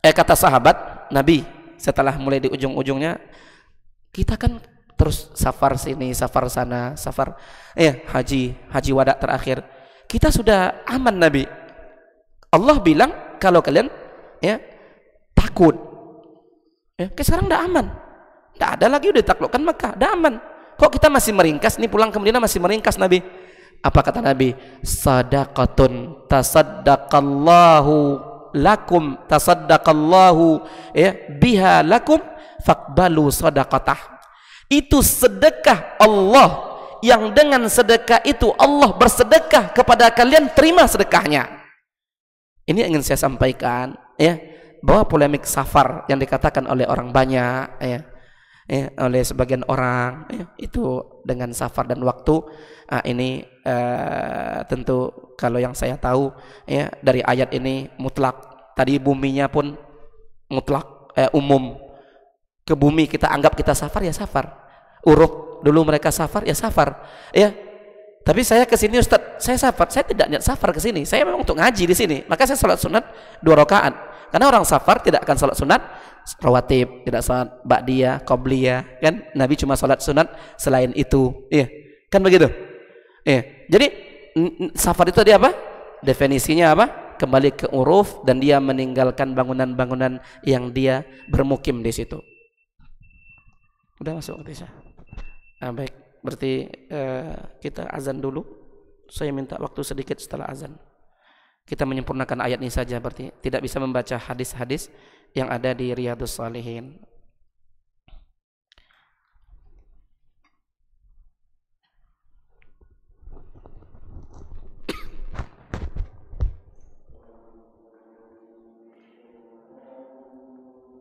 kata sahabat Nabi, setelah mulai di ujung-ujungnya kita kan terus safar sini, safar sana, safar haji wada terakhir, kita sudah aman. Nabi, Allah bilang kalau kalian takut, sekarang udah aman, tidak ada lagi, udah ditaklukkan Mekah, udah aman. Kok kita masih meringkas nih, pulang ke Madinah masih meringkas? Nabi, apa kata Nabi? Sadaqatun tasaddaqallahu lakum, tasaddaqallahu biha lakum faqbalu sadaqatah. Itu sedekah Allah, yang dengan sedekah itu Allah bersedekah kepada kalian, terima sedekahnya. Ini ingin saya sampaikan, bahwa polemik safar yang dikatakan oleh orang banyak, oleh sebagian orang, itu dengan safar dan waktu, ini tentu kalau yang saya tahu, dari ayat ini mutlak. Tadi buminya pun mutlak, umum. Ke bumi kita anggap kita safar, ya safar. Uruk dulu mereka safar, ya safar, Tapi saya ke sini Ustaz, saya safar, saya tidak niat safar ke sini. Saya memang untuk ngaji di sini. Maka saya salat sunat 2 rakaat. Karena orang safar tidak akan salat sunat rawatib, tidak salat ba'diyah, qobliyah, kan? Nabi cuma salat sunat selain itu. Kan begitu? Jadi safar itu dia apa? Definisinya apa? Kembali ke uruf, dan dia meninggalkan bangunan-bangunan yang dia bermukim di situ. Udah masuk Tisha. Baik, berarti kita azan dulu. Saya minta waktu sedikit setelah azan. kita menyempurnakan ayat ini saja, berarti tidak bisa membaca hadis-hadis yang ada di Riyadhus Shalihin.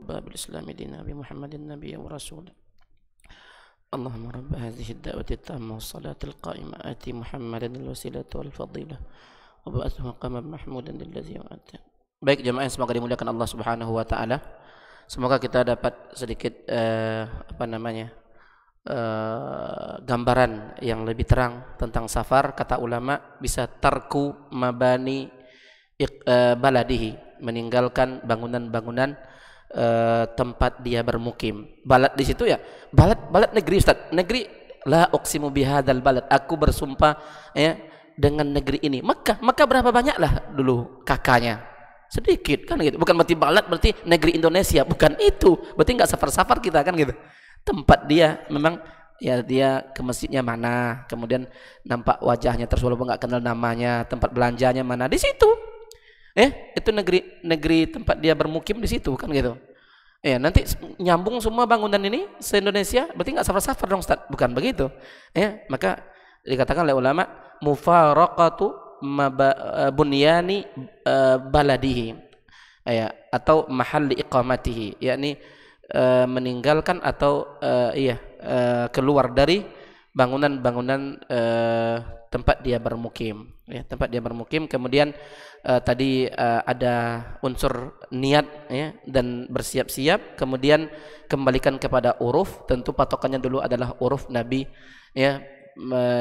Babil Islami di Nabi Muhammadin Nabi wa Rasul. Allahumma rabb hadhihi ad-da'wati at-tammah was-salati al-qa'imah ati Muhammadan al-wasilata wal-fadilah wa ba'athu maqaman mahmudan alladhi wa'ata. Baik jemaah yang semoga dimuliakan Allah Subhanahu wa taala. Semoga kita dapat sedikit gambaran yang lebih terang tentang safar. Kata ulama bisa tarku mabani baladihi, meninggalkan bangunan-bangunan tempat dia bermukim. Balad di situ ya, balad negeri Ustaz. Negeri, la uqsimu bihadzal balad, aku bersumpah ya dengan negeri ini. Maka berapa banyaklah dulu kakaknya? Sedikit kan gitu. Bukan berarti balad berarti negeri Indonesia, bukan itu. Berarti enggak safar-safar kita kan gitu. Tempat dia memang ya, dia ke masjidnya mana, kemudian nampak wajahnya terus walaupun enggak kenal namanya, tempat belanjanya mana, di situ. Itu negeri tempat dia bermukim di situ kan gitu. Nanti nyambung semua bangunan ini se-Indonesia, berarti enggak safar-safar dong Ustaz. Bukan begitu. Maka dikatakan oleh ulama mufaraqatu bunyani baladihi atau mahalli iqamatihi, yakni meninggalkan atau keluar dari bangunan-bangunan tempat dia bermukim, tempat dia bermukim. Kemudian tadi ada unsur niat dan bersiap-siap, kemudian kembalikan kepada uruf. Tentu patokannya dulu adalah uruf Nabi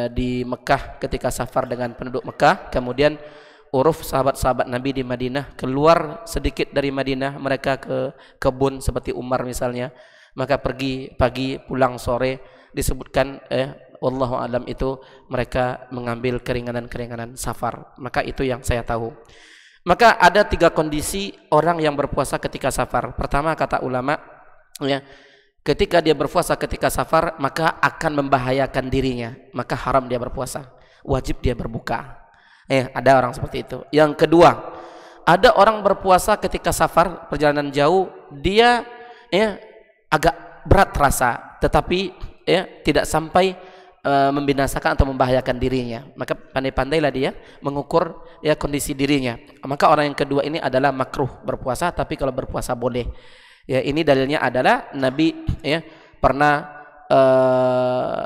di Mekah ketika safar dengan penduduk Mekah, kemudian uruf sahabat-sahabat Nabi di Madinah, keluar sedikit dari Madinah mereka ke kebun seperti Umar misalnya, maka pergi pagi pulang sore, disebutkan wallahu alam itu mereka mengambil keringanan-keringanan safar. Maka itu yang saya tahu. Maka ada 3 kondisi orang yang berpuasa ketika safar. Pertama kata ulama ketika dia berpuasa ketika safar maka akan membahayakan dirinya, maka haram dia berpuasa, wajib dia berbuka. Ada orang seperti itu. Yang kedua, ada orang berpuasa ketika safar perjalanan jauh, dia agak berat rasa, tetapi tidak sampai membinasakan atau membahayakan dirinya, maka pandai-pandailah dia mengukur kondisi dirinya. Maka orang yang kedua ini adalah makruh berpuasa, tapi kalau berpuasa boleh. Ini dalilnya adalah Nabi pernah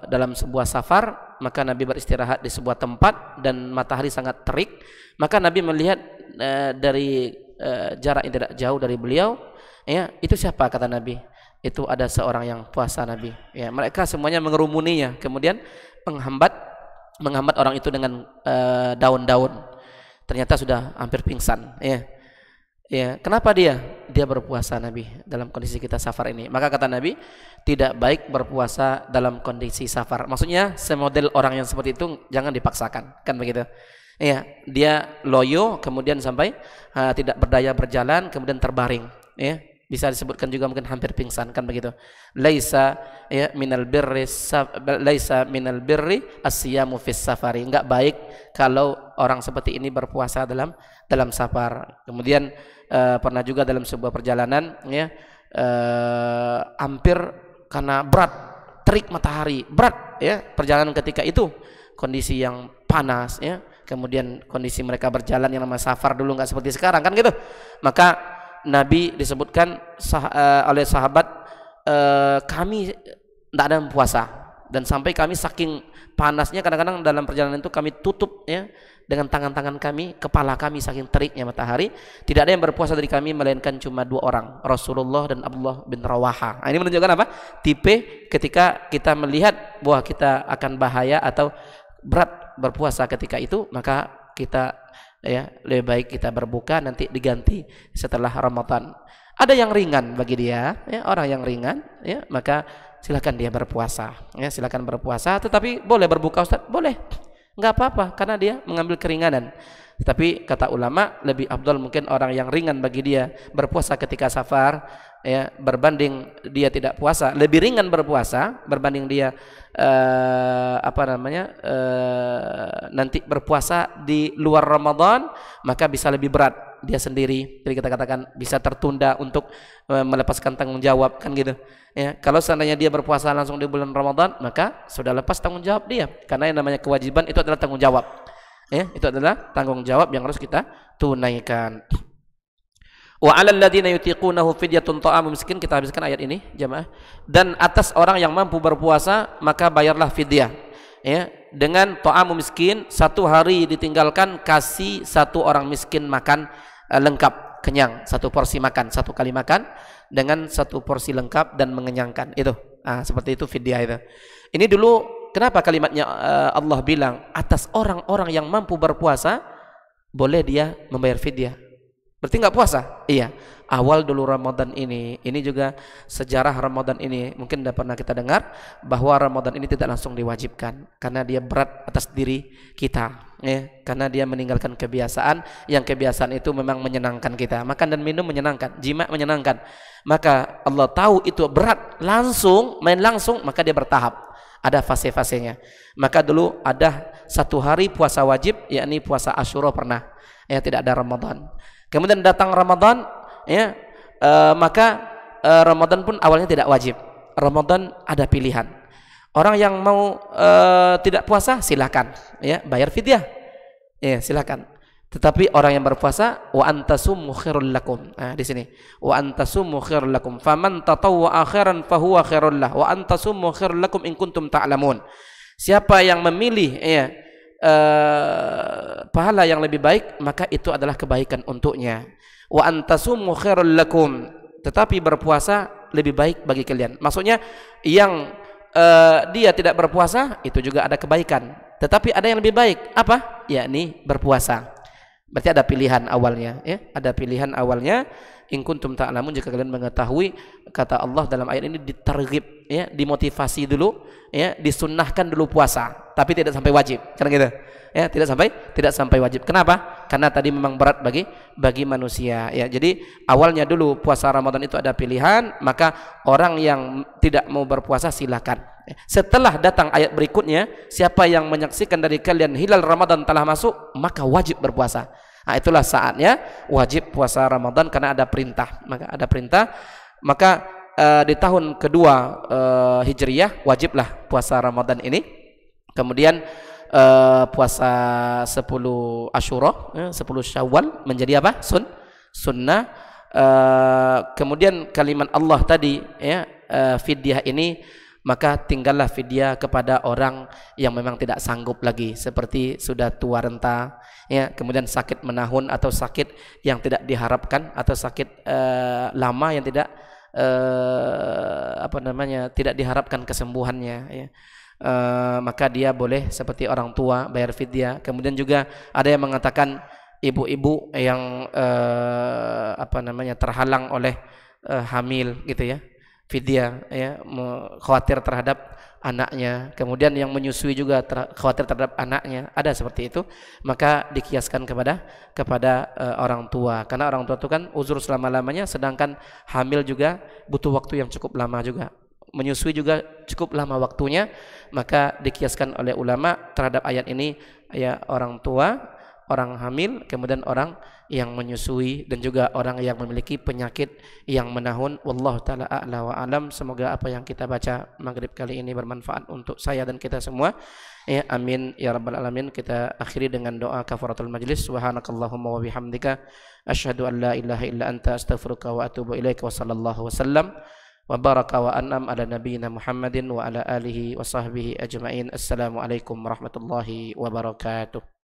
dalam sebuah safar, maka Nabi beristirahat di sebuah tempat dan matahari sangat terik, maka Nabi melihat dari jarak yang tidak jauh dari beliau, itu siapa kata Nabi? Itu ada seorang yang puasa Nabi. Mereka semuanya mengerumuninya, kemudian menghambat orang itu dengan daun-daun. Ternyata sudah hampir pingsan. Kenapa dia berpuasa Nabi dalam kondisi kita safar ini? Maka kata Nabi, tidak baik berpuasa dalam kondisi safar. Maksudnya semodel orang yang seperti itu jangan dipaksakan, kan begitu? Dia loyo kemudian sampai tidak berdaya berjalan, kemudian terbaring. Bisa disebutkan juga mungkin hampir pingsan, kan begitu? Laisa minal birri as-siyamu fis safari. Enggak baik kalau orang seperti ini berpuasa dalam safar. Kemudian pernah juga dalam sebuah perjalanan hampir karena berat, terik matahari, berat perjalanan ketika itu, kondisi yang panas kemudian kondisi mereka berjalan yang namanya safar dulu enggak seperti sekarang, kan gitu. Maka Nabi disebutkan oleh sahabat, kami tidak ada yang puasa, dan sampai kami saking panasnya kadang-kadang dalam perjalanan itu kami tutup dengan tangan-tangan kami, kepala kami saking teriknya matahari. Tidak ada yang berpuasa dari kami melainkan cuma 2 orang, Rasulullah dan Abdullah bin Rawaha. Ini menunjukkan apa? Tipe ketika kita melihat bahwa kita akan bahaya atau berat berpuasa ketika itu, maka kita lebih baik kita berbuka, nanti diganti setelah Ramadan. Ada yang ringan bagi dia, orang yang ringan, maka silakan dia berpuasa, silakan berpuasa. Tetapi boleh berbuka Ustaz? Boleh, nggak apa-apa, karena dia mengambil keringanan. Tapi kata ulama lebih afdal mungkin orang yang ringan bagi dia berpuasa ketika safar, ya, berbanding dia tidak puasa. Lebih ringan berpuasa berbanding dia nanti berpuasa di luar Ramadan, maka bisa lebih berat dia sendiri. Jadi kita katakan bisa tertunda untuk melepaskan tanggung jawab, kan gitu. Ya, kalau seandainya dia berpuasa langsung di bulan Ramadan, maka sudah lepas tanggung jawab dia. Karena yang namanya kewajiban itu adalah tanggung jawab. Ya, itu adalah tanggung jawab yang harus kita tunaikan. Wa 'alal ladzina yutiqunahu fidyatun ta'amu miskin, kita habiskan ayat ini jemaah. Dan atas orang yang mampu berpuasa maka bayarlah fidyah, ya, dengan ta'amu miskin, 1 hari ditinggalkan kasih 1 orang miskin makan lengkap, kenyang, 1 porsi makan, 1 kali makan dengan 1 porsi lengkap dan mengenyangkan. Itu seperti itu fidyah itu. Ini dulu kenapa kalimatnya Allah bilang atas orang-orang yang mampu berpuasa boleh dia membayar fidyah. Berarti nggak puasa? Iya. Awal dulu Ramadan ini juga sejarah Ramadan ini mungkin sudah pernah kita dengar bahwa Ramadan ini tidak langsung diwajibkan karena dia berat atas diri kita, ya. Karena dia meninggalkan kebiasaan yang kebiasaan itu memang menyenangkan kita. Makan dan minum menyenangkan, jima menyenangkan. Maka Allah tahu itu berat, main langsung, maka dia bertahap. Ada fase-fasenya. Maka dulu ada 1 hari puasa wajib, yakni puasa Asyura pernah, ya, tidak ada Ramadan. Kemudian datang Ramadan, ya, maka Ramadan pun awalnya tidak wajib. Ramadan ada pilihan. Orang yang mau tidak puasa silakan, ya, bayar fidyah, ya, silakan. Tetapi orang yang berpuasa wa antasummu khairul lakum. Di sini wa antasummu khairul lakum faman tatawwa'a khairan fahuwa khairul lah wa antasummu khairul lakum in kuntum ta'lamun. Siapa yang memilih, ya, pahala yang lebih baik, maka itu adalah kebaikan untuknya. Wa antasummu khairul lakum, tetapi berpuasa lebih baik bagi kalian. Maksudnya yang dia tidak berpuasa itu juga ada kebaikan, tetapi ada yang lebih baik, apa? Yakni berpuasa. Berarti ada pilihan awalnya, ya, ada pilihan awalnya. In kuntum ta'lamun, jika kalian mengetahui, kata Allah dalam ayat ini ditarghib, ya, dimotivasi dulu, ya, disunnahkan dulu puasa, tapi tidak sampai wajib, kan gitu, ya, tidak sampai wajib. Kenapa? Karena tadi memang berat bagi manusia, ya. Jadi awalnya dulu puasa Ramadan itu ada pilihan, maka orang yang tidak mau berpuasa silakan. Setelah datang ayat berikutnya, siapa yang menyaksikan dari kalian hilal Ramadan telah masuk, maka wajib berpuasa. Itulah saatnya wajib puasa Ramadan karena ada perintah. Maka di tahun kedua Hijriyah wajiblah puasa Ramadan ini. Kemudian puasa 10 Asyura, 10 Syawal menjadi apa? Sunnah. Kemudian kalimat Allah tadi, ya, fidyah ini, maka tinggallah fidyah kepada orang yang memang tidak sanggup lagi, seperti sudah tua renta, ya, kemudian sakit menahun atau sakit yang tidak diharapkan, atau sakit lama yang tidak tidak diharapkan kesembuhannya, ya. Maka dia boleh seperti orang tua bayar fidyah. Kemudian juga ada yang mengatakan ibu-ibu yang terhalang oleh hamil, gitu, ya, fidyah, ya, khawatir terhadap anaknya. Kemudian yang menyusui juga khawatir terhadap anaknya, ada seperti itu, maka dikiaskan kepada orang tua, karena orang tua itu kan uzur selama-lamanya, sedangkan hamil juga butuh waktu yang cukup lama juga, menyusui juga cukup lama waktunya, maka dikiaskan oleh ulama terhadap ayat ini, ya, orang tua, orang hamil, kemudian orang yang menyusui, dan juga orang yang memiliki penyakit yang menahun. Wallahu ta'ala a'la wa alam. Semoga apa yang kita baca maghrib kali ini bermanfaat untuk saya dan kita semua, ya, amin ya rabbal alamin. Kita akhiri dengan doa kafaratul majlis. Subhanakallahumma wa bihamdika asyhadu an la ilaha illa anta astaghfiruka wa atubu ilaika. Wa sallallahu wasallam wa baraka wa an'am ala nabiyyina Muhammadin wa ala alihi wa sahbihi ajma'in. Assalamualaikum warahmatullahi wabarakatuh.